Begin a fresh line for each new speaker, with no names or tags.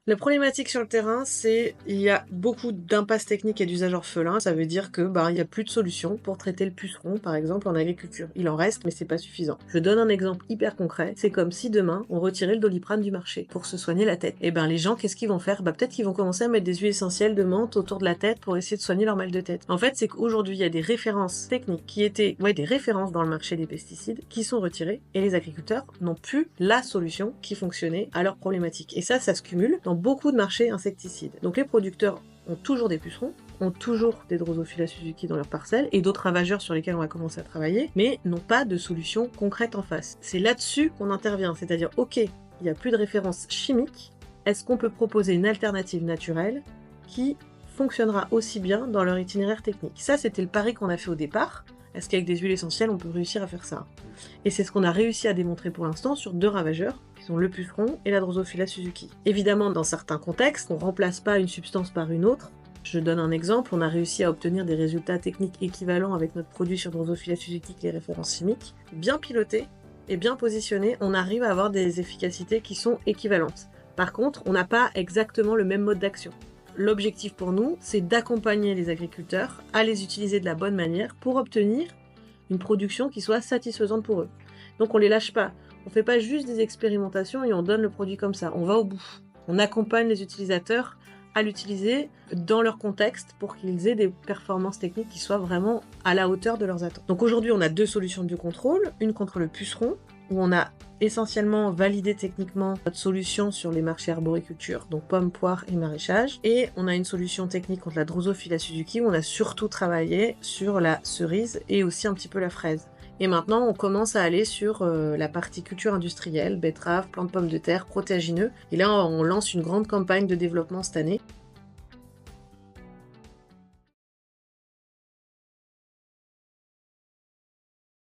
La problématique sur le terrain, c'est il y a beaucoup d'impasses techniques et d'usages orphelins. Ça veut dire que il y a plus de solutions pour traiter le puceron, par exemple, en agriculture. Il en reste, mais c'est pas suffisant. Je donne un exemple hyper concret. C'est comme si demain, on retirait le Doliprane du marché pour se soigner la tête. Et les gens, qu'est-ce qu'ils vont faire? Peut-être qu'ils vont commencer à mettre des huiles essentielles de menthe autour de la tête pour essayer de soigner leur mal de tête. En fait, c'est qu'aujourd'hui, il y a des références techniques qui étaient, des références dans le marché des pesticides qui sont retirées et les agriculteurs n'ont plus la solution qui fonctionnait à leurs problématiques. Et ça se cumule dans beaucoup de marchés insecticides. Donc les producteurs ont toujours des pucerons, ont toujours des Drosophila Suzuki dans leurs parcelles et d'autres ravageurs sur lesquels on va commencer à travailler, mais n'ont pas de solution concrète en face. C'est là-dessus qu'on intervient, c'est-à-dire, ok, il n'y a plus de référence chimique, est-ce qu'on peut proposer une alternative naturelle qui fonctionnera aussi bien dans leur itinéraire technique? Ça, c'était le pari qu'on a fait au départ. Est-ce qu'avec des huiles essentielles, on peut réussir à faire ça? Et c'est ce qu'on a réussi à démontrer pour l'instant sur 2 ravageurs, qui sont le puceron et la Drosophila Suzuki. Évidemment, dans certains contextes, on ne remplace pas une substance par une autre. Je donne un exemple, on a réussi à obtenir des résultats techniques équivalents avec notre produit sur Drosophila Suzuki que les références chimiques. Bien piloté et bien positionné, on arrive à avoir des efficacités qui sont équivalentes. Par contre, on n'a pas exactement le même mode d'action. L'objectif pour nous, c'est d'accompagner les agriculteurs à les utiliser de la bonne manière pour obtenir une production qui soit satisfaisante pour eux. Donc on les lâche pas. On fait pas juste des expérimentations et on donne le produit comme ça. On va au bout. On accompagne les utilisateurs à l'utiliser dans leur contexte pour qu'ils aient des performances techniques qui soient vraiment à la hauteur de leurs attentes. Donc aujourd'hui, on a 2 solutions de biocontrôle. Une contre le puceron, où on a essentiellement validé techniquement notre solution sur les marchés arboriculture, donc pommes, poires et maraîchage. Et on a une solution technique contre la Drosophila Suzuki, où on a surtout travaillé sur la cerise et aussi un petit peu la fraise. Et maintenant, on commence à aller sur la partie culture industrielle, betteraves, plantes de pommes de terre, protéagineux. Et là, on lance une grande campagne de développement cette année